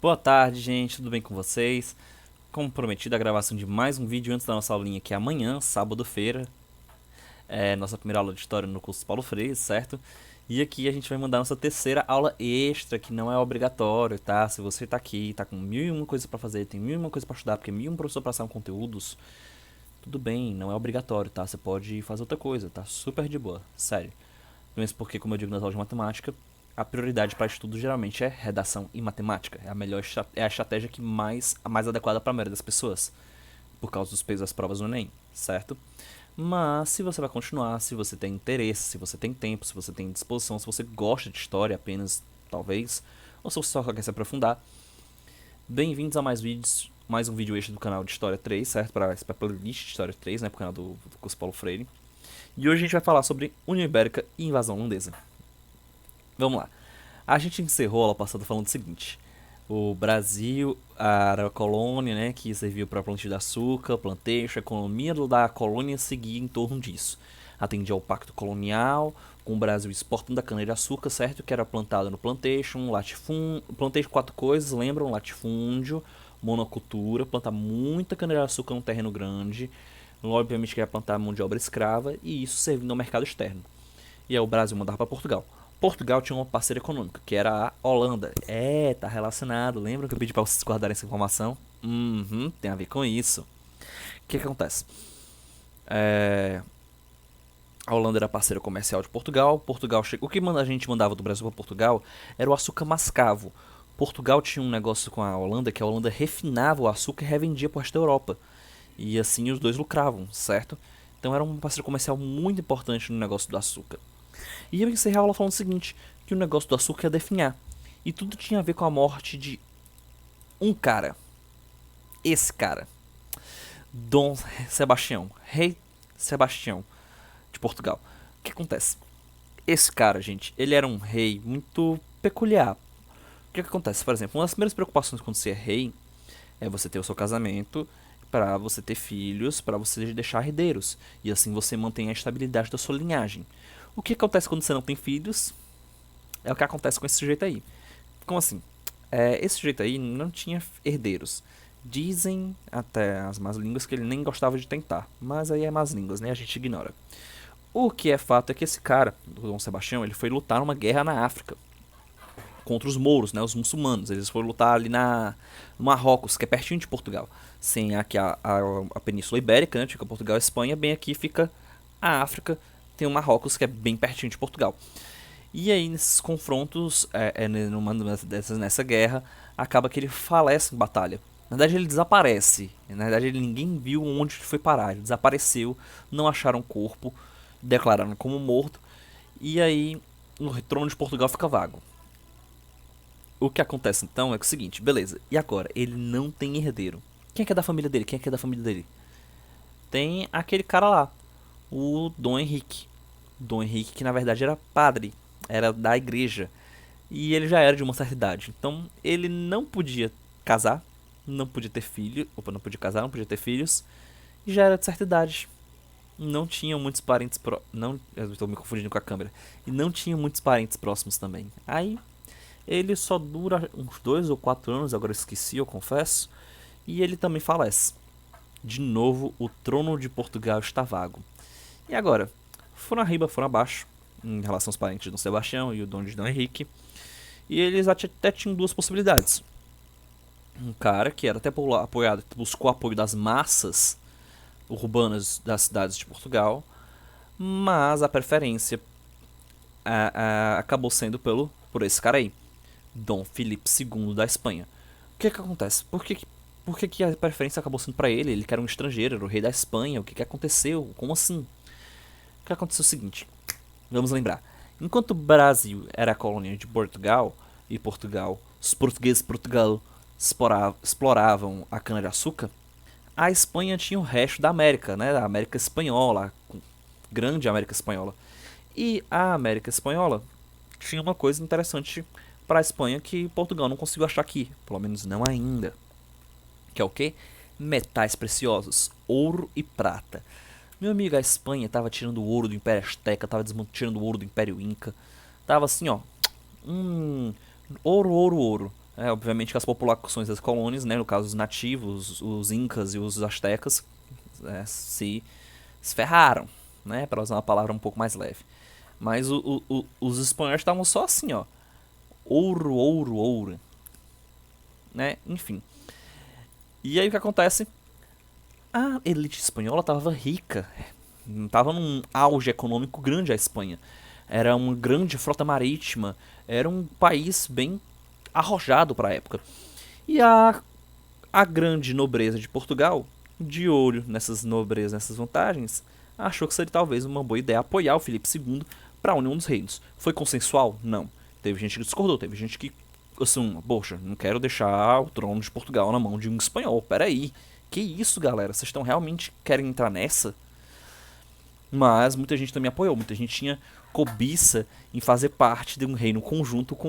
Boa tarde, gente, tudo bem com vocês? Como prometido, a gravação de mais um vídeo antes da nossa aulinha, que é amanhã, sábado-feira. É nossa primeira aula de história no curso Paulo Freire, certo? E aqui a gente vai mandar nossa terceira aula extra, que não é obrigatório, tá? Se você tá aqui, tá com mil e uma coisas pra fazer, tem mil e uma coisas pra estudar, porque mil e um professor passaram conteúdos, tudo bem, não é obrigatório, tá? Você pode fazer outra coisa, tá? Super de boa, sério. Mesmo porque, como eu digo nas aulas de matemática, a prioridade para estudo geralmente é redação e matemática. É a estratégia a mais adequada para a maioria das pessoas, por causa dos pesos das provas no Enem, certo? Mas se você vai continuar, se você tem interesse, se você tem tempo, se você tem disposição, se você gosta de história apenas, talvez, ou se você só quer se aprofundar, bem-vindos a mais vídeos, mais um vídeo extra do canal de História 3, certo? Para a playlist de História 3, né, pro canal do curso Paulo Freire. E hoje a gente vai falar sobre União Ibérica e invasão holandesa. Vamos lá. A gente encerrou a aula passada falando o seguinte: o Brasil era a colônia, né, que serviu para plantio de açúcar, plantation, a economia da colônia seguia em torno disso. Atendia ao pacto colonial, com o Brasil exportando a cana-de-açúcar, certo? Que era plantada no plantation, latifúndio, plantation quatro coisas, lembram? Latifúndio, monocultura, plantar muita cana-de-açúcar num terreno grande, obviamente que ia plantar mão de obra escrava, e isso servindo ao mercado externo. E aí o Brasil mandava para Portugal. Portugal tinha uma parceira econômica, que era a Holanda. É, tá relacionado. Lembra que eu pedi para vocês guardarem essa informação? Uhum, tem a ver com isso. O que acontece? É, a Holanda era parceira comercial de Portugal. O que a gente mandava do Brasil para Portugal era o açúcar mascavo. Portugal tinha um negócio com a Holanda que a Holanda refinava o açúcar e revendia para o resto da Europa. E assim os dois lucravam, certo? Então era um parceiro comercial muito importante no negócio do açúcar. E eu encerrei a aula falando o seguinte, que o negócio do açúcar ia definhar. E tudo tinha a ver com a morte de um cara. Esse cara. Dom Sebastião. Rei Sebastião de Portugal. O que acontece? Esse cara, gente, ele era um rei muito peculiar. O que acontece? Por exemplo, uma das primeiras preocupações quando você é rei é você ter o seu casamento, para você ter filhos, para você deixar herdeiros. E assim você mantém a estabilidade da sua linhagem. O que acontece quando você não tem filhos? É o que acontece com esse sujeito aí. Como assim? Esse sujeito aí não tinha herdeiros. Dizem até as más línguas que ele nem gostava de tentar. Mas aí é más línguas, né? A gente ignora. O que é fato é que esse cara, o Dom Sebastião, ele foi lutar numa guerra na África. Contra os mouros, né? Os muçulmanos. Eles foram lutar ali no Marrocos, que é pertinho de Portugal. Sem aqui a Península Ibérica, né? Fica Portugal e Espanha. Bem aqui fica a África. Tem o Marrocos, que é bem pertinho de Portugal. E aí, nesses confrontos, nessa guerra, acaba que ele falece em batalha. Na verdade, ele desaparece. Na verdade, ninguém viu onde ele foi parar. Ele desapareceu, não acharam o corpo, declararam como morto. E aí, o trono de Portugal fica vago. O que acontece então é o seguinte, beleza. E agora? Ele não tem herdeiro. Quem é que é da família dele? Quem é que é da família dele? Tem aquele cara lá, o Dom Henrique. Dom Henrique, que na verdade era padre, era da igreja. E ele já era de uma certa idade. Então ele não podia casar, não podia ter filho. Opa, não podia casar, não podia ter filhos. E já era de certa idade. Não tinha muitos parentes não, eu estou me confundindo com a câmera. E não tinha muitos parentes próximos também. Aí ele só dura uns 2 ou 4 anos, agora esqueci, eu confesso. E ele também falece. De novo, o trono de Portugal está vago. E agora? Foram arriba, foram abaixo, em relação aos parentes de Dom Sebastião e o Dom de Dom Henrique. E eles até tinham duas possibilidades. Um cara que era até apoiado, buscou apoio das massas urbanas das cidades de Portugal, mas a preferência acabou sendo por esse cara aí, Dom Filipe II da Espanha. O que acontece? Por que a preferência acabou sendo para ele? Ele que era um estrangeiro, era o rei da Espanha. O que aconteceu? Como assim? O que aconteceu é o seguinte, vamos lembrar. Enquanto o Brasil era a colônia de Portugal, e Portugal, os portugueses de Portugal exploravam a cana-de-açúcar, a Espanha tinha o resto da América, né? Da América Espanhola, a grande América Espanhola. E a América Espanhola tinha uma coisa interessante para a Espanha que Portugal não conseguiu achar aqui, pelo menos não ainda. Que é o quê? Metais preciosos, ouro e prata. Meu amigo, a Espanha tava tirando o ouro do Império Azteca, tava tirando o ouro do Império Inca. Tava assim, ó. Ouro, ouro, ouro. Obviamente que as populações das colônias, né, no caso os nativos, os incas e os astecas, se ferraram, né, para usar uma palavra um pouco mais leve. Mas os espanhóis estavam só assim, ó, ouro, ouro, ouro, né, enfim. E aí o que acontece? A elite espanhola estava rica, estava num auge econômico grande a Espanha. Era uma grande frota marítima, era um país bem arrojado para a época. E a grande nobreza de Portugal, de olho nessas nobrezas, nessas vantagens, achou que seria talvez uma boa ideia apoiar o Filipe II para a União dos Reinos. Foi consensual? Não. Teve gente que discordou, teve gente que, assim, poxa, não quero deixar o trono de Portugal na mão de um espanhol, peraí. Que isso, galera? Vocês estão realmente querem entrar nessa? Mas muita gente também apoiou, muita gente tinha cobiça em fazer parte de um reino conjunto com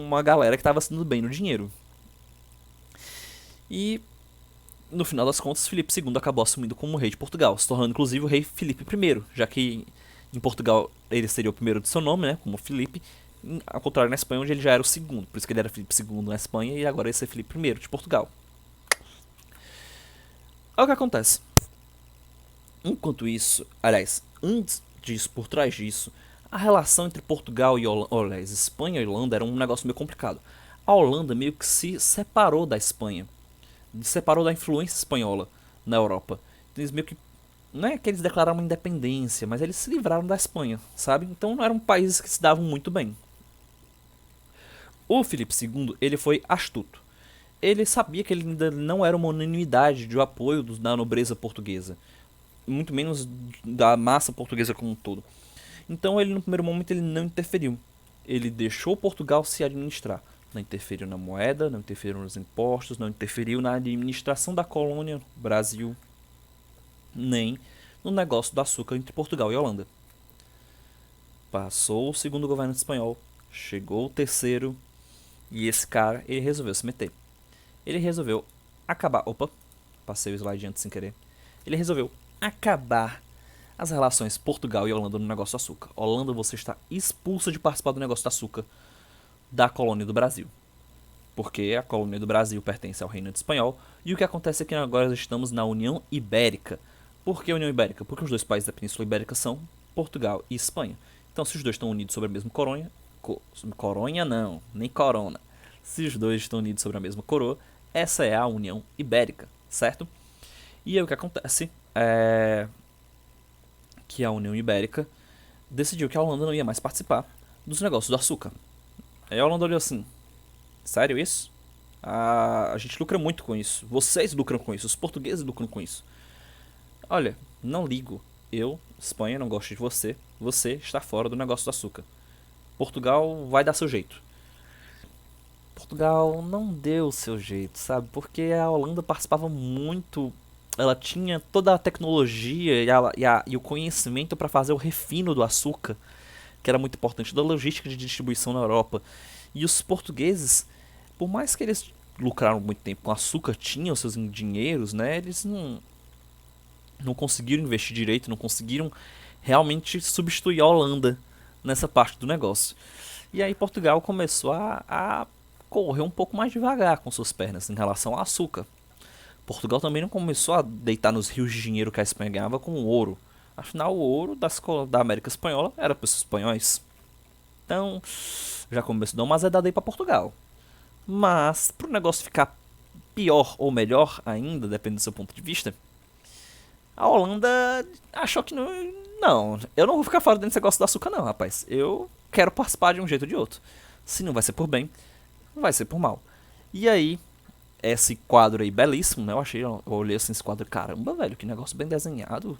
uma galera que estava se dando bem no dinheiro. E no final das contas, Filipe II acabou assumindo como rei de Portugal, se tornando inclusive o rei Filipe I, já que em Portugal ele seria o primeiro de seu nome, né, como Filipe, ao contrário na Espanha, onde ele já era o segundo, por isso que ele era Filipe II na Espanha e agora ele ser Filipe I de Portugal. Olha o que acontece. Enquanto isso, aliás, antes disso, por trás disso, a relação entre Portugal e aliás, Espanha e Holanda era um negócio meio complicado. A Holanda meio que se separou da Espanha, se separou da influência espanhola na Europa. Então, eles meio que, não é que eles declararam uma independência, mas eles se livraram da Espanha, sabe? Então não eram países que se davam muito bem. O Filipe II, ele foi astuto. Ele sabia que ele ainda não era uma unanimidade de apoio da nobreza portuguesa, muito menos da massa portuguesa como um todo. Então ele no primeiro momento ele não interferiu. Ele deixou Portugal se administrar. Não interferiu na moeda, não interferiu nos impostos, não interferiu na administração da colônia Brasil, nem no negócio do açúcar entre Portugal e Holanda. Passou o segundo governo espanhol, chegou o terceiro, e esse cara ele resolveu se meter. Ele resolveu acabar. Opa, passei o slide antes sem querer. Ele resolveu acabar as relações Portugal e Holanda no negócio do açúcar. Holanda, você está expulsa de participar do negócio do açúcar da colônia do Brasil. Porque a colônia do Brasil pertence ao Reino Espanhol. E o que acontece é que agora estamos na União Ibérica. Por que União Ibérica? Porque os dois países da Península Ibérica são Portugal e Espanha. Então, se os dois estão unidos sobre a mesma coronha... Coronha não, nem corona. Se os dois estão unidos sobre a mesma coroa, essa é a União Ibérica, certo? E aí o que acontece é que a União Ibérica decidiu que a Holanda não ia mais participar dos negócios do açúcar. Aí a Holanda olhou assim, sério isso? A gente lucra muito com isso, vocês lucram com isso, os portugueses lucram com isso. Olha, não ligo, eu, Espanha, não gosto de você, você está fora do negócio do açúcar. Portugal vai dar seu jeito. Portugal não deu o seu jeito, sabe? Porque a Holanda participava muito. Ela tinha toda a tecnologia e o conhecimento para fazer o refino do açúcar, que era muito importante, da logística de distribuição na Europa. E os portugueses, por mais que eles lucraram muito tempo com açúcar, tinham seus dinheiros, né? Eles não conseguiram investir direito, não conseguiram realmente substituir a Holanda nessa parte do negócio. E aí Portugal começou a correr um pouco mais devagar com suas pernas em relação ao açúcar. Portugal também não começou a deitar nos rios de dinheiro que a Espanha ganhava com o ouro. Afinal, o ouro da América Espanhola era para os espanhóis. Então, já começou a dar uma azedada aí para Portugal. Mas, para o negócio ficar pior ou melhor ainda, dependendo do seu ponto de vista, a Holanda achou que não... Não, eu não vou ficar fora desse negócio do açúcar não, rapaz. Eu quero participar de um jeito ou de outro. Se não vai ser por bem, não vai ser por mal. E aí, esse quadro aí, belíssimo, né? Eu olhei assim esse quadro, caramba, velho, que negócio bem desenhado.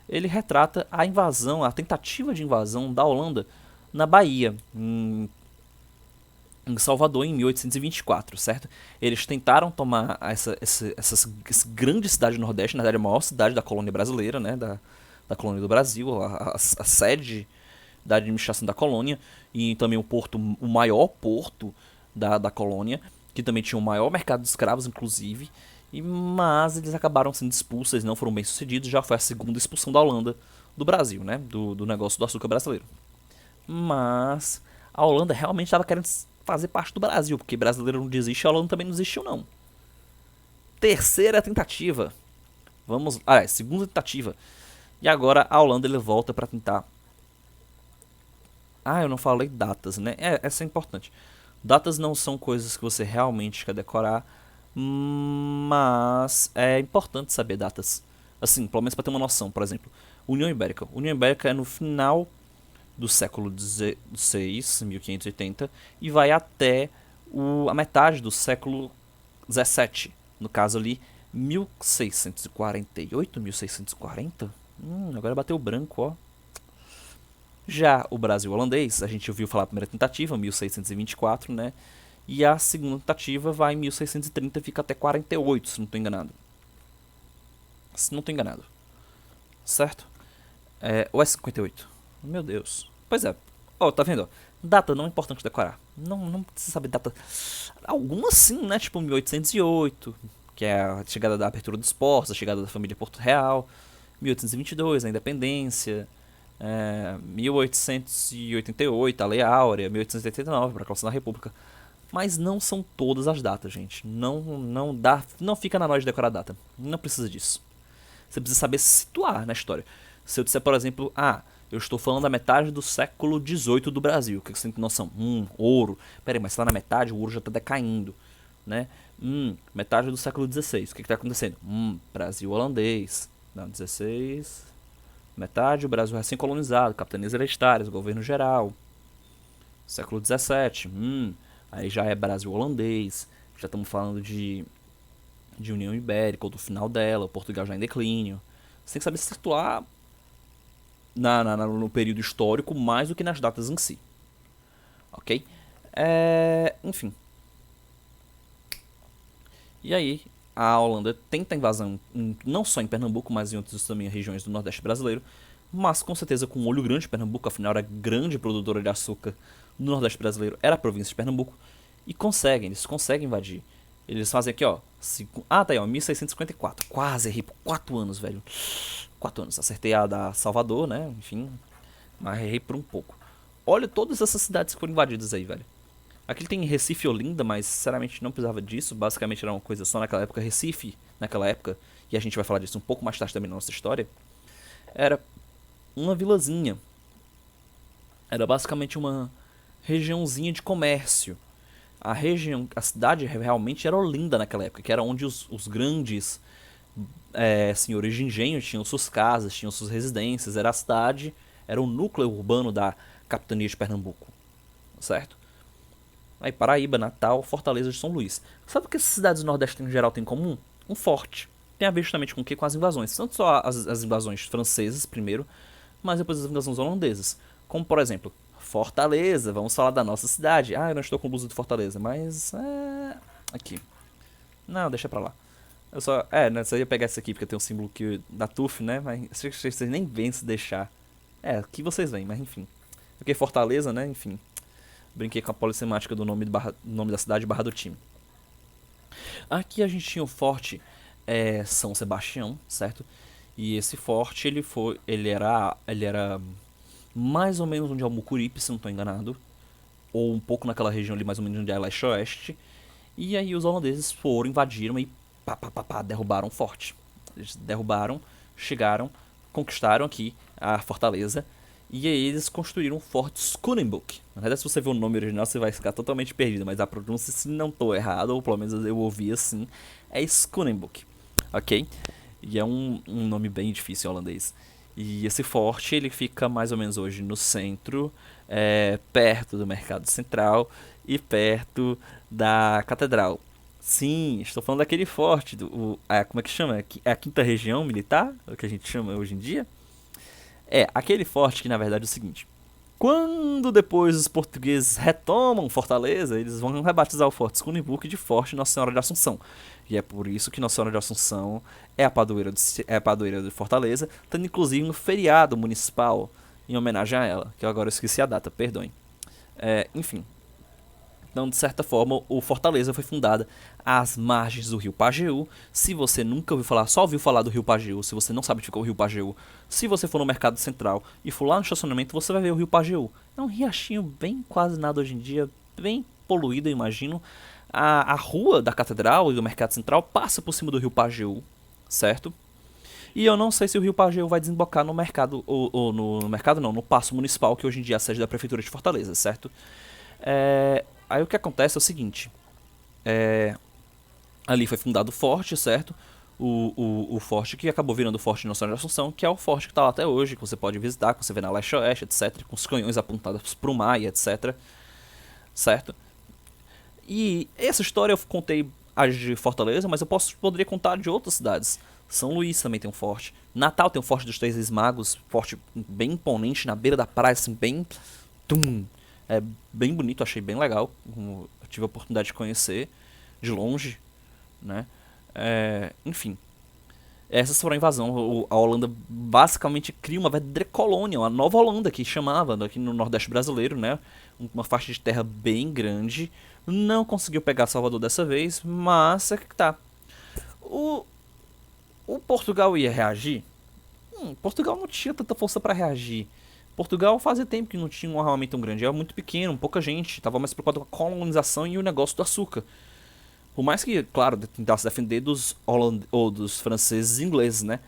Ele retrata a invasão, a tentativa de invasão da Holanda na Bahia, em Salvador, em 1824, certo? Eles tentaram tomar essa grande cidade do Nordeste, na verdade a maior cidade da colônia brasileira, né? Da colônia do Brasil, a sede da administração da colônia, e também o maior porto da colônia, que também tinha o maior mercado de escravos, inclusive, mas eles acabaram sendo expulsos, eles não foram bem sucedidos, já foi a segunda expulsão da Holanda do Brasil, né, do negócio do açúcar brasileiro. Mas a Holanda realmente estava querendo fazer parte do Brasil, porque brasileiro não desiste, a Holanda também não desistiu não. Terceira tentativa. Segunda tentativa. E agora a Holanda ele volta para tentar. Eu não falei datas, né? Essa é importante. Datas não são coisas que você realmente quer decorar, mas é importante saber datas. Assim, pelo menos para ter uma noção. Por exemplo, União Ibérica. União Ibérica é no final do século XVI, 1580, e vai até a metade do século XVII. No caso ali, 1648, 1640? Agora bateu branco, ó. Já o Brasil holandês, a gente ouviu falar a primeira tentativa, 1624, né? E a segunda tentativa vai em 1630 e fica até 48, se não estou enganado. Se não estou enganado. Certo? Ou é 58? Meu Deus. Pois é. Tá vendo? Data não é importante decorar. Não precisa saber data. Algumas sim, né? Tipo 1808, que é a chegada da abertura dos portos, a chegada da família Porto Real. 1822, a independência. 1888, a Lei Áurea. 1889, a Proclamação da República. Mas não são todas as datas, gente. Não fica na hora de decorar a data. Não precisa disso. Você precisa saber se situar na história. Se eu disser, por exemplo, eu estou falando da metade do século XVIII do Brasil. O que você tem noção? Ouro. Pera aí, mas lá na metade o ouro já está decaindo, né? Metade do século XVI. O que está acontecendo? Brasil holandês. Não, 16. Metade, o Brasil recém-colonizado, capitanias hereditárias, governo geral. Século XVII. Aí já é Brasil holandês. Já estamos falando de União Ibérica, ou do final dela. Portugal já em declínio. Você tem que saber se situar no período histórico mais do que nas datas em si. Ok? Enfim. E aí, a Holanda tenta invasão não só em Pernambuco, mas em outras também regiões do Nordeste brasileiro. Mas com certeza com um olho grande. Pernambuco, afinal, era grande produtora de açúcar no Nordeste brasileiro. Era a província de Pernambuco. E eles conseguem invadir. Eles fazem aqui, ó. Tá aí, ó. 1654. Quase errei por 4 anos, velho. 4 anos. Acertei a da Salvador, né? Enfim. Mas errei por um pouco. Olha todas essas cidades que foram invadidas aí, velho. Aqui tem Recife e Olinda, mas sinceramente não precisava disso. Basicamente era uma coisa só naquela época. Recife, naquela época, e a gente vai falar disso um pouco mais tarde também na nossa história, era uma vilazinha. Era basicamente uma regiãozinha de comércio. A cidade realmente era Olinda naquela época, que era onde os grandes senhores de engenho tinham suas casas, tinham suas residências. Era a cidade, era o núcleo urbano da capitania de Pernambuco, certo? Aí Paraíba, Natal, Fortaleza de São Luís. Sabe o que essas cidades do Nordeste em geral têm em comum? Um forte. Tem a ver justamente com o que? Com as invasões. Não só as invasões francesas primeiro, mas depois as invasões holandesas. Como por exemplo, Fortaleza. Vamos falar da nossa cidade. Eu não estou com blusa de Fortaleza, mas aqui. Não, deixa pra lá. Eu só ia pegar esse aqui porque tem um símbolo da TUF, né? Mas vocês nem veem se deixar. Aqui vocês veem, mas enfim. Porque Fortaleza, né? Enfim. Brinquei com a polissemática do nome da cidade barra do time. Aqui a gente tinha o forte São Sebastião, certo? E esse forte ele era mais ou menos onde é o Mucuripe, se não estou enganado, ou um pouco naquela região ali mais ou menos onde é leste oeste. E aí os holandeses invadiram e derrubaram o forte. Eles derrubaram, chegaram, conquistaram aqui a fortaleza. E aí eles construíram o Forte Schoonenburg. Na verdade, se você ver o nome original, você vai ficar totalmente perdido. Mas a pronúncia, se não estou errado, ou pelo menos eu ouvi assim, é Schoonenburg. Ok? E é um nome bem difícil em holandês. E esse forte, ele fica mais ou menos hoje no centro, perto do Mercado Central e perto da Catedral. Sim, estou falando daquele forte, como é que chama? É a quinta região militar, é o que a gente chama hoje em dia. Aquele forte que na verdade é o seguinte. Quando depois os portugueses retomam Fortaleza, eles vão rebatizar o Forte Schoonenburg de Forte Nossa Senhora de Assunção. E é por isso que Nossa Senhora de Assunção é a padroeira de Fortaleza, tendo inclusive um feriado municipal em homenagem a ela, que agora eu esqueci a data, perdoem. Enfim. Então, de certa forma, o Fortaleza foi fundada às margens do rio Pajeú. Se você nunca ouviu falar, só ouviu falar do rio Pajeú, se você não sabe onde ficou o rio Pajeú, se você for no Mercado Central e for lá no estacionamento, você vai ver o rio Pajeú. É um riachinho bem quase nada hoje em dia, bem poluída, eu imagino. A rua da Catedral e do Mercado Central passa por cima do rio Pajeú, certo? E eu não sei se o rio Pajeú vai desembocar no mercado, ou no mercado não, no Paço Municipal, que hoje em dia é a sede da Prefeitura de Fortaleza, certo? Aí o que acontece é o seguinte, ali foi fundado o forte, certo? O forte que acabou virando o Forte Nossa Senhora de Assunção, que é o forte que está lá até hoje, que você pode visitar, que você vê na leste-oeste, etc., com os canhões apontados para o mar e etc., certo? E essa história eu contei a de Fortaleza, mas eu poderia contar de outras cidades. São Luís também tem um forte. Natal tem um forte dos Três Magos, forte bem imponente na beira da praia, assim, bem... Tum, é bem bonito, achei bem legal. Eu tive a oportunidade de conhecer de longe, né? Enfim, essas foram a invasão. A Holanda basicamente cria uma verdadeira colônia, uma nova Holanda que chamava, aqui no Nordeste brasileiro, né? Uma faixa de terra bem grande. Não conseguiu pegar Salvador dessa vez, mas é que tá. O, o Portugal ia reagir? Portugal não tinha tanta força para reagir. Portugal fazia tempo que não tinha um armamento tão grande, era muito pequeno, pouca gente, estava mais preocupado com a colonização e o negócio do açúcar. Por mais que, claro, tentasse defender dos franceses e ingleses, né?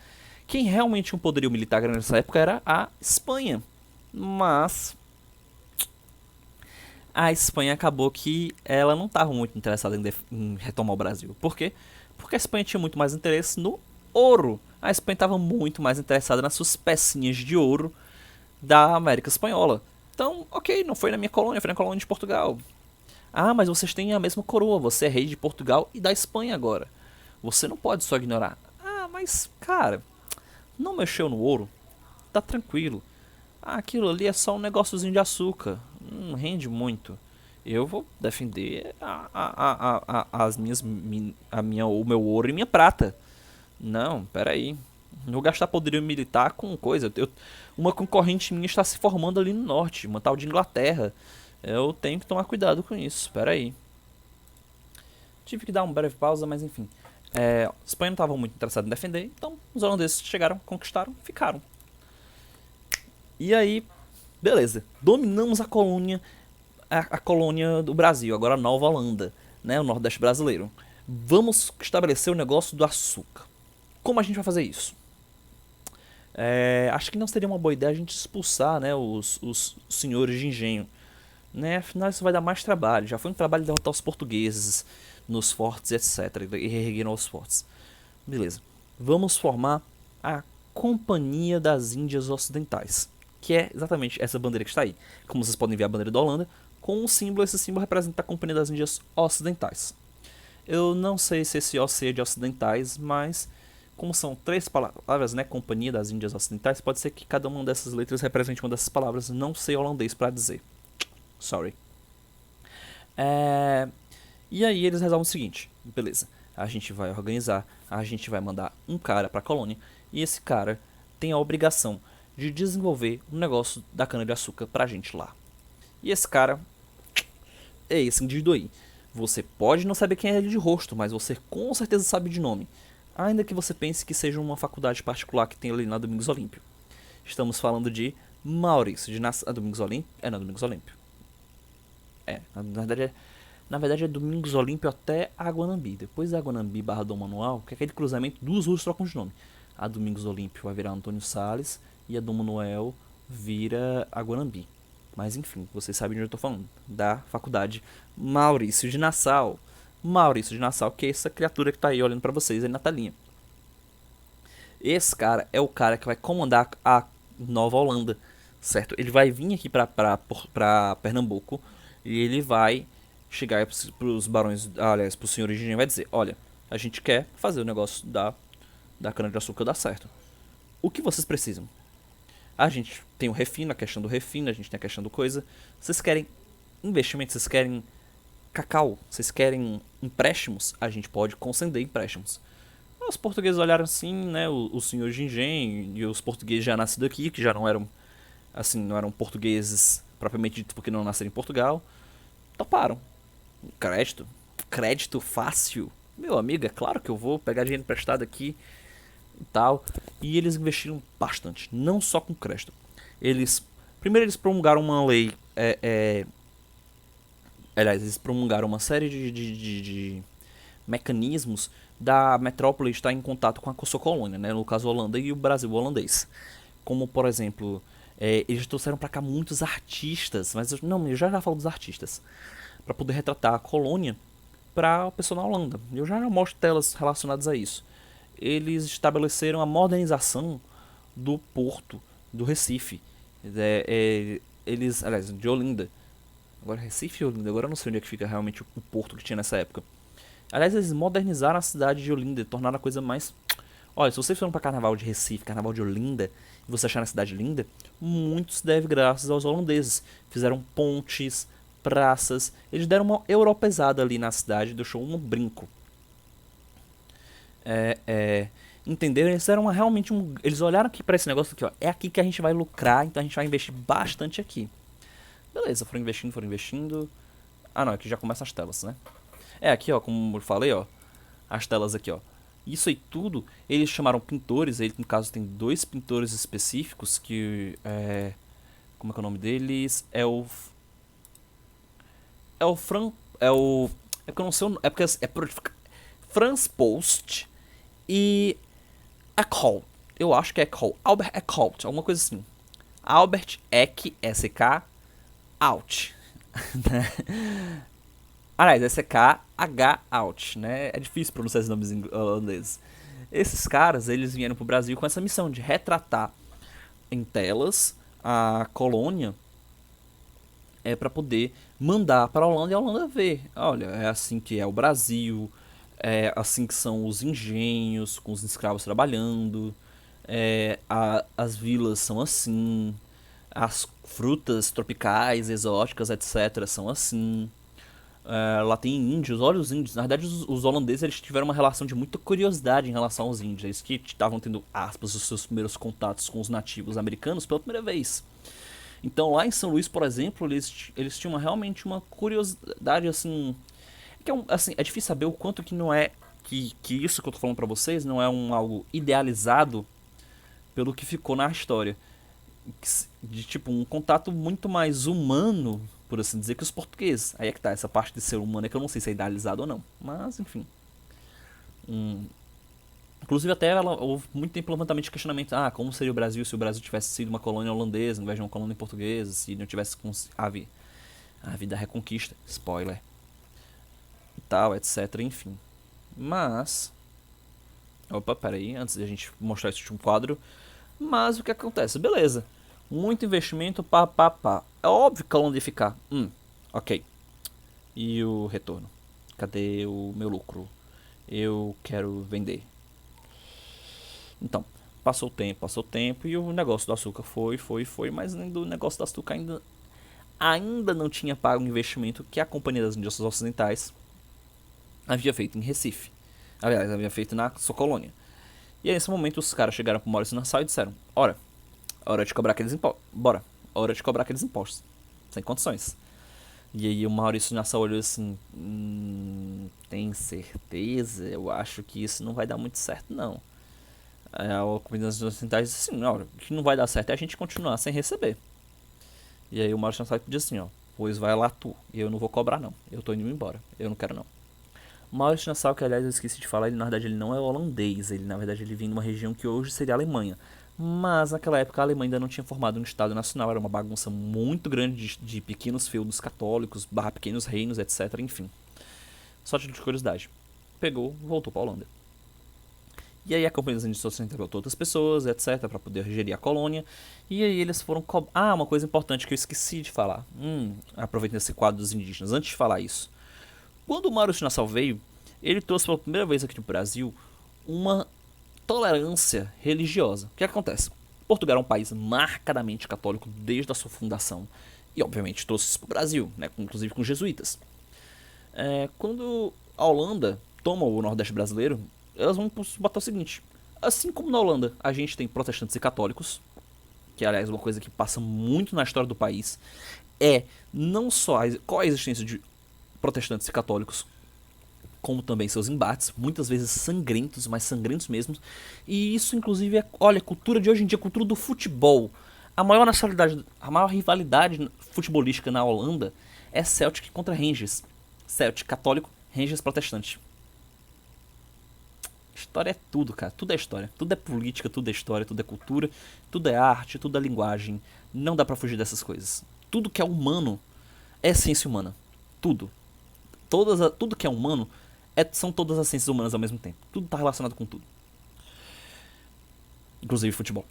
Quem realmente tinha um poderio militar grande nessa época era a Espanha. Mas a Espanha acabou que ela não estava muito interessada em retomar o Brasil. Por quê? Porque a Espanha tinha muito mais interesse no ouro. A Espanha estava muito mais interessada nas suas pecinhas de ouro da América Espanhola. Então, ok, não foi na minha colônia, foi na colônia de Portugal. Ah, mas vocês têm a mesma coroa, você é rei de Portugal e da Espanha agora. Você não pode só ignorar. Ah, mas, cara, não mexeu no ouro? Tá tranquilo. Ah, aquilo ali é só um negóciozinho de açúcar. Não rende muito. Eu vou defender o meu ouro e minha prata. Não, peraí. Não vou gastar poderio militar com coisa. Uma concorrente minha está se formando ali no norte, uma tal de Inglaterra. Eu tenho que tomar cuidado com isso. Peraí. Tive que dar uma breve pausa, mas enfim. A Espanha não estava muito interessada em defender, então os holandeses chegaram, conquistaram, ficaram. E aí, beleza. Dominamos a colônia, a colônia do Brasil, agora a Nova Holanda, né, o Nordeste brasileiro. Vamos estabelecer o negócio do açúcar. Como a gente vai fazer isso? Acho que não seria uma boa ideia a gente expulsar, né, os senhores de engenho. Né, afinal isso vai dar mais trabalho. Já foi um trabalho derrotar os portugueses nos fortes, etc. E reerguer os fortes. Beleza. Vamos formar a Companhia das Índias Ocidentais, que é exatamente essa bandeira que está aí. Como vocês podem ver, a bandeira da Holanda com um símbolo. Esse símbolo representa a Companhia das Índias Ocidentais. Eu não sei se esse O é de ocidentais, mas como são três palavras, né, Companhia das Índias Ocidentais, pode ser que cada uma dessas letras represente uma dessas palavras. Não sei holandês para dizer. Sorry. E aí eles resolvem o seguinte, beleza, a gente vai organizar, a gente vai mandar um cara pra colônia, e esse cara tem a obrigação de desenvolver um negócio da cana-de-açúcar pra gente lá. E esse cara é esse indivíduo aí. Você pode não saber quem é ele de rosto, mas você com certeza sabe de nome. Ainda que você pense que seja uma faculdade particular que tem ali na Domingos Olímpio. Estamos falando de Maurício de Nassau. Domingos Olímpio? Não, Domingos Olímpio. Na verdade é Domingos Olímpio até Aguanambi. Depois da Aguanambi barra Dom Manuel, que é aquele cruzamento, duas ruas trocam de nome. A Domingos Olímpio vai virar Antônio Salles e a Dom Manuel vira Aguanambi. Mas enfim, vocês sabem de onde eu estou falando. Da faculdade Maurício de Nassau. Maurício de Nassau, que é essa criatura que está aí olhando para vocês aí na telinha. Esse cara é o cara que vai comandar a Nova Holanda, certo? Ele vai vir aqui para Pernambuco e ele vai chegar para os barões, aliás, para os senhores de engenho e vai dizer: olha, a gente quer fazer o negócio da cana-de-açúcar dar certo. O que vocês precisam? A gente tem o refino, a questão do refino, a gente tem a questão do coisa. Vocês querem investimento, vocês querem cacau, vocês querem empréstimos? A gente pode conceder empréstimos. Os portugueses olharam assim, né, os senhores de engenho e os portugueses já nascidos aqui, que já não eram, assim, não eram portugueses propriamente dito porque não nasceram em Portugal, toparam. Crédito fácil. Meu amigo, é claro que eu vou pegar dinheiro emprestado aqui e tal. E eles investiram bastante, não só com crédito. Primeiro eles promulgaram uma lei Aliás, eles promulgaram uma série de mecanismos da metrópole estar em contato com a sua colônia, né? No caso, a Holanda e o Brasil holandês. Como, por exemplo, eles trouxeram para cá muitos artistas, mas eu já falo dos artistas, para poder retratar a colônia para o pessoal na Holanda. Eu já mostro telas relacionadas a isso. Eles estabeleceram a modernização do porto do Recife. Aliás, de Olinda. Agora Recife e Olinda, agora eu não sei onde é que fica realmente o porto que tinha nessa época. Aliás, eles modernizaram a cidade de Olinda, tornaram a coisa mais... Olha, se vocês foram para carnaval de Recife, carnaval de Olinda, e você acharam a cidade linda, muito se deve graças aos holandeses. Fizeram pontes, praças, eles deram uma europeizada ali na cidade, deixou um brinco. Entenderam? Eles eram realmente um... Eles olharam aqui para esse negócio aqui, ó. É aqui que a gente vai lucrar, então a gente vai investir bastante aqui. Beleza, foram investindo, foram investindo. Ah, não, aqui já começam as telas, né? Aqui, ó, como eu falei, ó, as telas aqui, ó. Isso aí tudo, eles chamaram pintores, ele no caso tem dois pintores específicos que como é que é o nome deles? É o Fran, é porque eu não sei, Franz Post e Eckholt. Eu acho que é Eckholt, Albert Eckholt, alguma coisa assim. Albert Eck, SK Out. Aliás, SK-H Out, né? É difícil pronunciar esses nomes holandeses. Esses caras, eles vieram pro Brasil com essa missão de retratar em telas a colônia para poder mandar para a Holanda e a Holanda ver. Olha, é assim que é o Brasil, é assim que são os engenhos com os escravos trabalhando, as vilas são assim, as frutas tropicais, exóticas, etc. são assim. Lá tem índios, olha os índios. Na verdade, os holandeses eles tiveram uma relação de muita curiosidade em relação aos índios. Eles que estavam tendo, aspas, os seus primeiros contatos com os nativos americanos pela primeira vez. Então, lá em São Luís, por exemplo, eles tinham realmente uma curiosidade, assim... assim, é difícil saber o quanto que não é... Que isso que eu tô falando pra vocês não é algo idealizado pelo que ficou na história. De, tipo, um contato muito mais humano, por assim dizer, que os portugueses. Aí é que tá, essa parte de ser humano é que eu não sei se é idealizado ou não. Mas, enfim. Inclusive até houve muito tempo levantamento de questionamento. Ah, como seria o Brasil se o Brasil tivesse sido uma colônia holandesa, ao invés de uma colônia portuguesa, se não tivesse havido a reconquista. Spoiler. E tal, etc, enfim. Mas... Opa, peraí, antes de a gente mostrar esse último quadro. Mas o que acontece? Beleza. Muito investimento, pá, pá, pá. É óbvio que a Holanda ia ficar. Ok. E o retorno? Cadê o meu lucro? Eu quero vender. Então, passou o tempo e o negócio do açúcar foi, mas o negócio do açúcar ainda não tinha pago o investimento que a Companhia das Índias Ocidentais havia feito em Recife. Aliás, havia feito na sua colônia. E aí, nesse momento, os caras chegaram pro Maurício Nassau e disseram: Ora, hora de cobrar aqueles impostos. Bora, hora de cobrar aqueles impostos. Sem condições. E aí o Maurício Nassau olhou assim: tem certeza? Eu acho que isso não vai dar muito certo, não. Aí a Companhia das Índias Ocidentais disse assim: não, o que não vai dar certo é a gente continuar sem receber. E aí o Maurício Nassau disse assim: ó, pois vai lá tu, eu não vou cobrar não, eu tô indo embora, eu não quero não. O Maurício Nassau, que aliás eu esqueci de falar, ele na verdade ele não é holandês, ele na verdade ele vem de uma região que hoje seria a Alemanha. Mas naquela época a Alemanha ainda não tinha formado um Estado Nacional, era uma bagunça muito grande de pequenos feudos católicos, pequenos reinos, etc, enfim. Só de curiosidade. Pegou, voltou pra Holanda. E aí a Companhia das Índias Ocidentais botou outras pessoas, etc, para poder gerir a colônia. E aí eles foram uma coisa importante que eu esqueci de falar. Aproveitando esse quadro dos indígenas, antes de falar isso. Quando o Maurício Nassau veio, ele trouxe pela primeira vez aqui no Brasil uma tolerância religiosa. O que acontece? Portugal é um país marcadamente católico desde a sua fundação. E obviamente trouxe isso para o Brasil, né, inclusive com os jesuítas. Quando a Holanda toma o Nordeste brasileiro, elas vão botar o seguinte: assim como na Holanda a gente tem protestantes e católicos, que aliás é uma coisa que passa muito na história do país, não só a coexistência de protestantes e católicos, como também seus embates, muitas vezes sangrentos, mas sangrentos mesmo. E isso inclusive olha, cultura de hoje em dia, cultura do futebol. A maior nacionalidade, a maior rivalidade futebolística na Holanda é Celtic contra Rangers. Celtic católico, Rangers protestante. História é tudo, cara. Tudo é história. Tudo é política, tudo é história, tudo é cultura, tudo é arte, tudo é linguagem. Não dá pra fugir dessas coisas. Tudo que é humano é ciência humana. Tudo. Tudo que é humano são todas as ciências humanas ao mesmo tempo. Tudo tá relacionado com tudo. Inclusive futebol.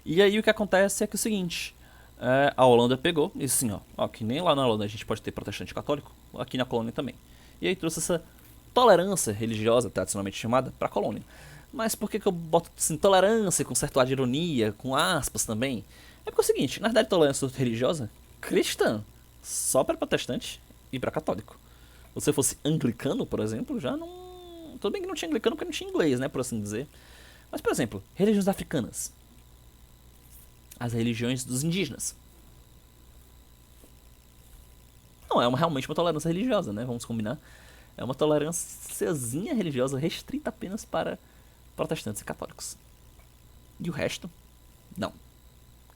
E aí o que acontece é que é o seguinte. A Holanda pegou e assim, ó, que nem lá na Holanda a gente pode ter protestante católico, aqui na colônia também. E aí trouxe essa tolerância religiosa, tradicionalmente chamada, pra colônia. Mas por que eu boto assim, tolerância com certo ar de ironia, com aspas também? É porque é o seguinte, na verdade tolerância religiosa, cristã, só para protestante e para católico. Se você fosse anglicano, por exemplo, já não... Tudo bem que não tinha anglicano porque não tinha inglês, né, por assim dizer. Mas, por exemplo, religiões africanas. As religiões dos indígenas. Não, realmente uma tolerância religiosa, né, vamos combinar. É uma tolerânciazinha religiosa restrita apenas para protestantes e católicos. E o resto, não.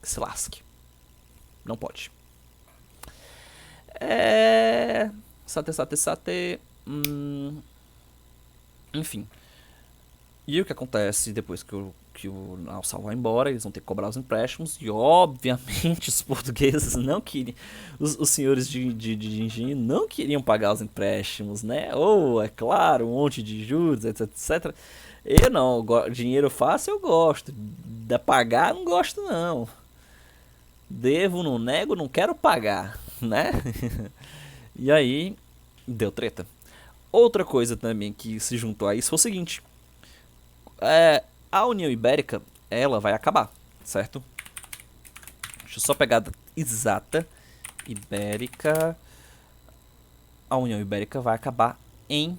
Que se lasque. Não pode. Sate. Enfim. E o que acontece depois que o Nassau vai embora, eles vão ter que cobrar os empréstimos. E obviamente os portugueses não queriam. Os senhores de engenho não queriam pagar os empréstimos, né? Ou, é claro, um monte de juros, etc, etc. Eu não, dinheiro fácil eu gosto. Da pagar não gosto não. Devo, não nego, não quero pagar, né? E aí, deu treta. Outra coisa também que se juntou a isso foi o seguinte. A União Ibérica, ela vai acabar, certo? Deixa eu só pegar a data exata. Ibérica. A União Ibérica vai acabar em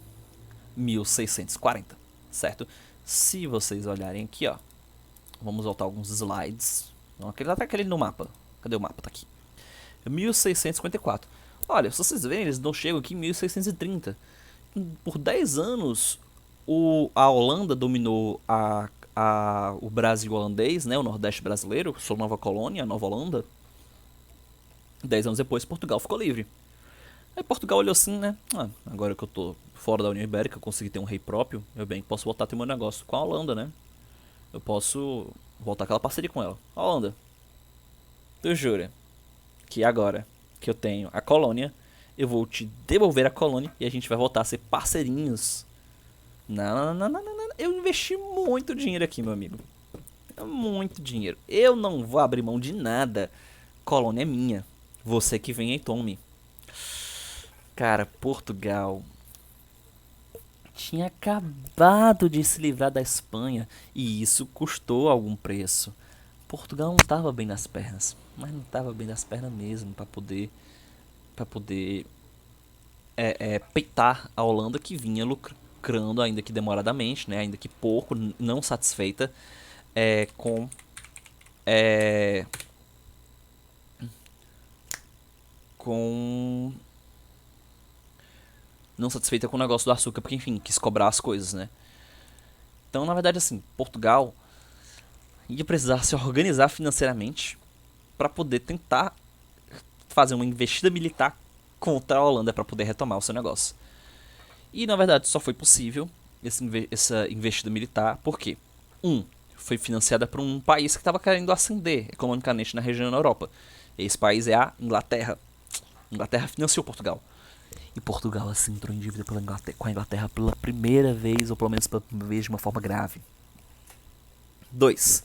1640, certo? Se vocês olharem aqui, ó. Vamos voltar alguns slides. Tá aquele no mapa. Cadê o mapa? Tá aqui. 1654. Olha, se vocês verem, eles não chegam aqui em 1630. Por 10 anos, a Holanda dominou o Brasil holandês, né, o Nordeste brasileiro, sua nova colônia, a Nova Holanda. 10 anos depois, Portugal ficou livre. Aí Portugal olhou assim, né? Agora que eu tô fora da União Ibérica, eu consegui ter um rei próprio, eu bem posso voltar a ter meu negócio com a Holanda, né? Eu posso voltar aquela parceria com ela. Holanda, tu jura que agora que eu tenho a colônia, eu vou te devolver a colônia e a gente vai voltar a ser parceirinhos? Não. Eu investi muito dinheiro aqui, meu amigo. Muito dinheiro. Eu não vou abrir mão de nada. Colônia é minha. Você que vem e tome. Cara, Portugal tinha acabado de se livrar da Espanha e isso custou algum preço. Portugal não estava bem nas pernas, mas não estava bem nas pernas mesmo para poder peitar a Holanda, que vinha lucrando, ainda que demoradamente, né, ainda que pouco, não satisfeita com não satisfeita com o negócio do açúcar, porque enfim, quis cobrar as coisas, né? Então, na verdade, assim, Portugal ia precisar se organizar financeiramente para poder tentar fazer uma investida militar contra a Holanda para poder retomar o seu negócio. E na verdade só foi possível essa investida militar porque foi financiada por um país que estava querendo ascender economicamente na região da Europa. Esse país é a Inglaterra. A Inglaterra financiou Portugal. E Portugal assim entrou em dívida com a Inglaterra pela primeira vez, ou pelo menos pela primeira vez de uma forma grave. 2.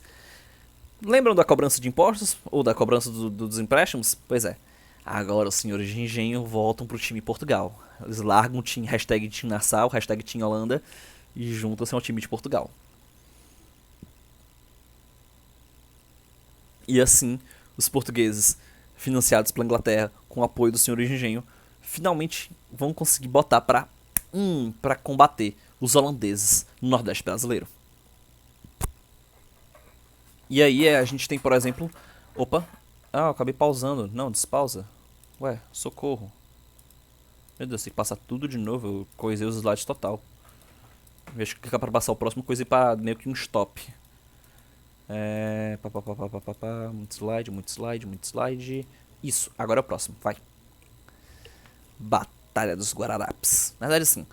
Lembram da cobrança de impostos? Ou da cobrança dos empréstimos? Pois é. Agora os senhores de engenho voltam pro time Portugal. Eles largam o time, hashtag Team Nassau, hashtag Team Holanda, e juntam-se ao time de Portugal. E assim, os portugueses, financiados pela Inglaterra, com o apoio do senhor de engenho, finalmente vão conseguir botar pra combater os holandeses no Nordeste brasileiro. E aí a gente tem, por exemplo... Opa! Eu acabei pausando. Não, despausa. Ué, socorro. Meu Deus, tem que passar tudo de novo. Eu coisei os slides total. Vejo que clicar pra passar o próximo, coisei pra meio que um stop. Muito slide. Isso, agora é o próximo, vai. Batalha dos Guararapes. Na verdade, assim,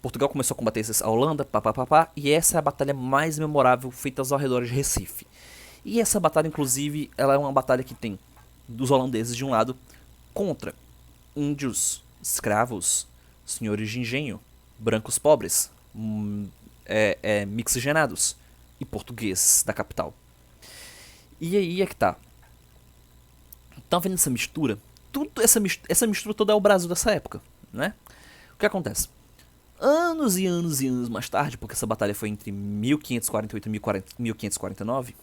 Portugal começou a combater a Holanda, papapá, e essa é a batalha mais memorável feita aos arredores de Recife. E essa batalha, inclusive, ela é uma batalha que tem dos holandeses de um lado contra índios, escravos, senhores de engenho, brancos pobres, mixigenados e portugueses da capital. E aí é que tá. Tá vendo essa mistura? Essa mistura toda é o Brasil dessa época, né? O que acontece? Anos e anos e anos mais tarde, porque essa batalha foi entre 1548 e 1549,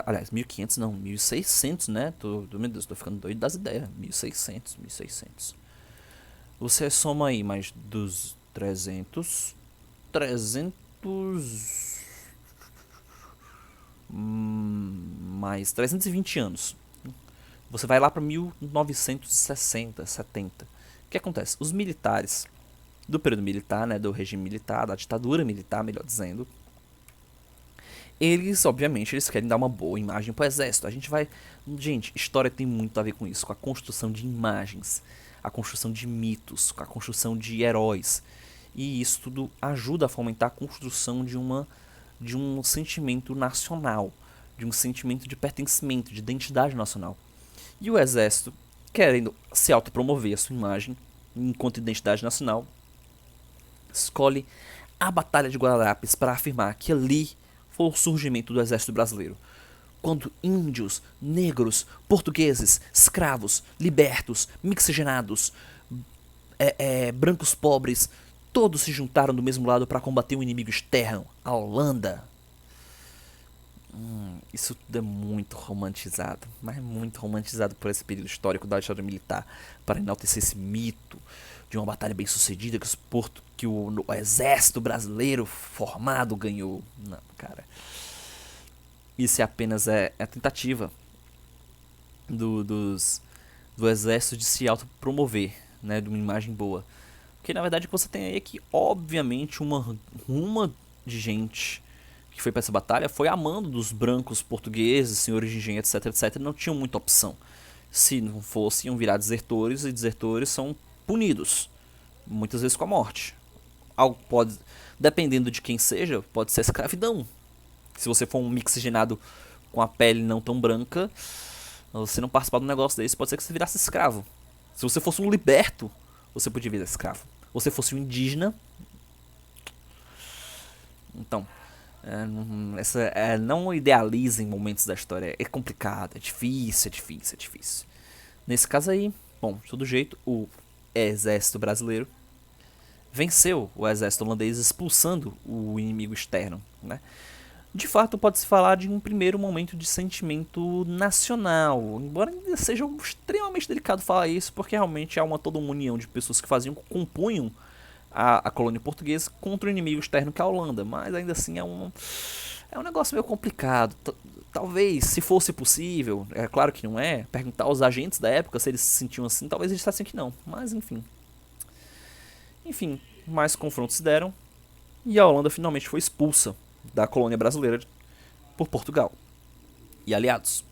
aliás, 1500 não, 1600, né? Meu Deus, tô ficando doido das ideias. 1600. Você soma aí mais dos 300 mais 320 anos. Você vai lá para 1960, 70. O que acontece? Os militares do período militar, né, do regime militar, da ditadura militar, melhor dizendo, eles, obviamente, eles querem dar uma boa imagem pro exército. Gente, história tem muito a ver com isso, com a construção de imagens, a construção de mitos, com a construção de heróis. E isso tudo ajuda a fomentar a construção de um sentimento nacional, de um sentimento de pertencimento, de identidade nacional. E o exército, querendo se autopromover a sua imagem enquanto identidade nacional, escolhe a Batalha de Guararapes para afirmar que ali foi o surgimento do exército brasileiro. Quando índios, negros, portugueses, escravos, libertos, mixigenados, brancos pobres, todos se juntaram do mesmo lado para combater um inimigo externo, a Holanda. Isso tudo é muito romantizado, mas muito romantizado por esse período histórico da história militar, para enaltecer esse mito de uma batalha bem sucedida que o exército brasileiro formado ganhou. Não, cara. Isso é apenas a tentativa do exército de se autopromover, né, de uma imagem boa. Porque na verdade o que você tem aí é que, obviamente, uma de gente que foi para essa batalha foi amando dos brancos portugueses, senhores de engenho, etc, etc, não tinham muita opção. Se não fosse, iam virar desertores, e desertores são punidos, muitas vezes com a morte. Algo pode, dependendo de quem seja, pode ser escravidão. Se você for um mixigenado com a pele não tão branca, você não participar de um negócio desse, pode ser que você virasse escravo. Se você fosse um liberto, você podia virar escravo. Se você fosse um indígena, então, não idealizem momentos da história. É complicado, é difícil. Nesse caso aí, bom, de todo jeito, o exército brasileiro venceu o exército holandês, expulsando o inimigo externo, né? De fato, pode-se falar de um primeiro momento de sentimento nacional, embora ainda seja extremamente delicado falar isso, porque realmente há toda uma união de pessoas que compunham a colônia portuguesa contra o inimigo externo que é a Holanda, mas ainda assim é um negócio meio complicado. Talvez, se fosse possível, é claro que não é, perguntar aos agentes da época se eles se sentiam assim, talvez eles dissessem que não, mas enfim. Enfim, mais confrontos se deram e a Holanda finalmente foi expulsa da colônia brasileira por Portugal e aliados.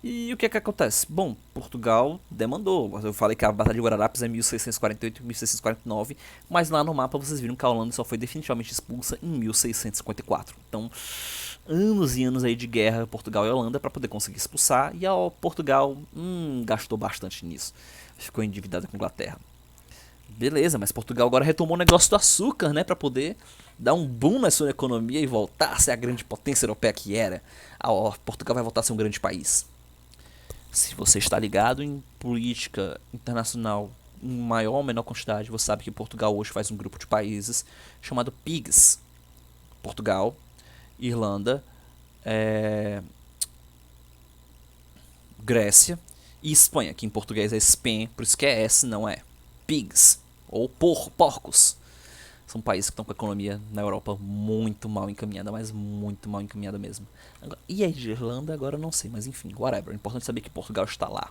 E o que é que acontece? Bom, Portugal demandou. Eu falei que a Batalha de Guararapes é 1648 e 1649, mas lá no mapa vocês viram que a Holanda só foi definitivamente expulsa em 1654. Então, anos e anos aí de guerra Portugal e Holanda para poder conseguir expulsar, e a Portugal gastou bastante nisso. Ficou endividada com a Inglaterra. Beleza, mas Portugal agora retomou o negócio do açúcar, né, para poder dar um boom na sua economia e voltar a ser a grande potência europeia que era. Portugal vai voltar a ser um grande país. Se você está ligado em política internacional em maior ou menor quantidade, você sabe que Portugal hoje faz um grupo de países chamado PIGS. Portugal, Irlanda, Grécia e Espanha, que em português é Espanha, por isso que é S, não é PIGS, ou porcos. São países que estão com a economia na Europa muito mal encaminhada, mas muito mal encaminhada mesmo. E a Irlanda agora eu não sei, mas enfim, whatever. É importante saber que Portugal está lá.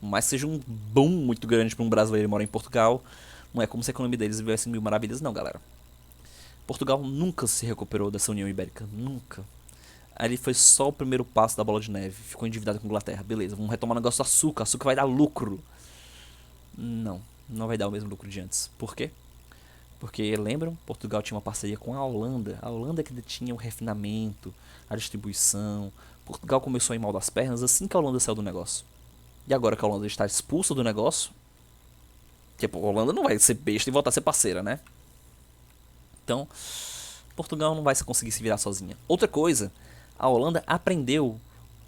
Mas seja um boom muito grande para um brasileiro morar em Portugal, não é como se a economia deles vivesse mil maravilhas não, galera. Portugal nunca se recuperou dessa União Ibérica, nunca. Ali foi só o primeiro passo da bola de neve. Ficou endividado com a Inglaterra. Beleza, vamos retomar o negócio do açúcar. Açúcar vai dar lucro. Não, não vai dar o mesmo lucro de antes. Por quê? Porque, lembram? Portugal tinha uma parceria com a Holanda. A Holanda que detinha o refinamento, a distribuição. Portugal começou a ir mal das pernas assim que a Holanda saiu do negócio. E agora que a Holanda está expulsa do negócio, tipo, a Holanda não vai ser besta e voltar a ser parceira, né? Então, Portugal não vai conseguir se virar sozinha. Outra coisa, a Holanda aprendeu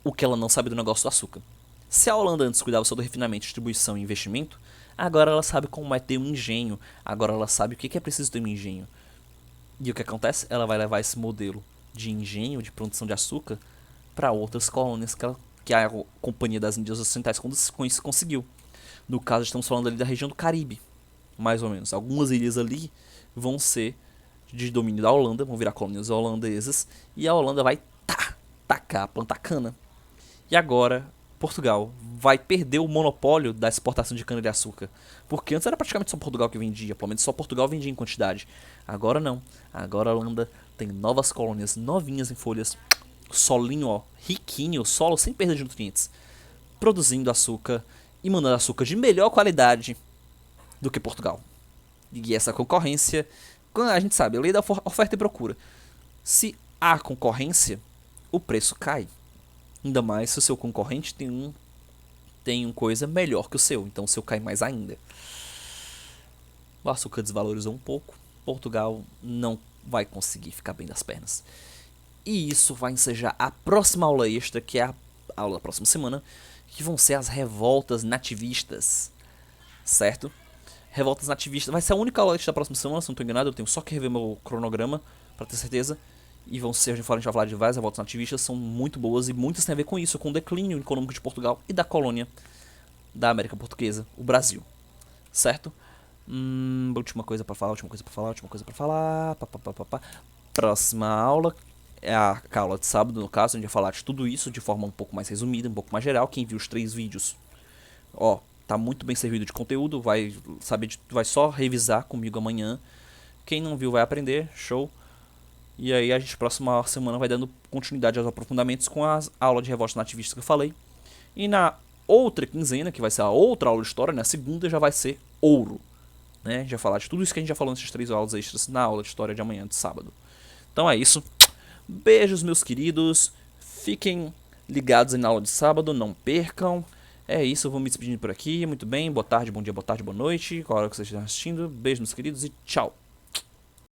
o que ela não sabe do negócio do açúcar. Se a Holanda antes cuidava só do refinamento, distribuição e investimento, agora ela sabe como é ter um engenho. Agora ela sabe o que é preciso ter um engenho. E o que acontece? Ela vai levar esse modelo de engenho, de produção de açúcar, para outras colônias que a Companhia das Índias Ocidentais conseguiu. No caso, estamos falando ali da região do Caribe, mais ou menos. Algumas ilhas ali vão ser de domínio da Holanda, vão virar colônias holandesas, e a Holanda vai tacar, plantar cana. E agora, Portugal vai perder o monopólio da exportação de cana-de-açúcar. Porque antes era praticamente só Portugal que vendia, pelo menos só Portugal vendia em quantidade. Agora não. Agora a Holanda tem novas colônias, novinhas em folhas, solinho, ó, riquinho, solo sem perda de nutrientes, produzindo açúcar e mandando açúcar de melhor qualidade do que Portugal. E essa concorrência, a gente sabe, a lei da oferta e procura. Se há concorrência, o preço cai. Ainda mais se o seu concorrente tem uma coisa melhor que o seu, então o seu cai mais ainda. O açúcar desvalorizou um pouco, Portugal não vai conseguir ficar bem das pernas. E isso vai ensejar a próxima aula extra, que é a aula da próxima semana, que vão ser as revoltas nativistas, certo? Revoltas nativistas, vai ser a única aula extra da próxima semana, se não estou enganado, eu tenho só que rever meu cronograma para ter certeza. E vão ser, a gente vai falar de várias revoltas nativistas, são muito boas e muitas têm a ver com isso, com o declínio econômico de Portugal e da colônia da América Portuguesa, o Brasil, certo? Última coisa pra falar. Próxima aula é a aula de sábado, no caso, a gente vai falar de tudo isso de forma um pouco mais resumida, um pouco mais geral. Quem viu os 3 vídeos, ó, tá muito bem servido de conteúdo, vai só revisar comigo amanhã. Quem não viu vai aprender, show. E aí a gente próxima semana vai dando continuidade aos aprofundamentos com a aula de revolta nativista que eu falei. E na outra quinzena, que vai ser a outra aula de história, na segunda já vai ser ouro, né? A gente vai falar de tudo isso que a gente já falou nessas 3 aulas extras na aula de história de amanhã, de sábado. Então é isso. Beijos, meus queridos. Fiquem ligados aí na aula de sábado, não percam. É isso, eu vou me despedindo por aqui. Muito bem, boa tarde, bom dia, boa tarde, boa noite. Qual hora que vocês estão assistindo. Beijos, meus queridos, e tchau.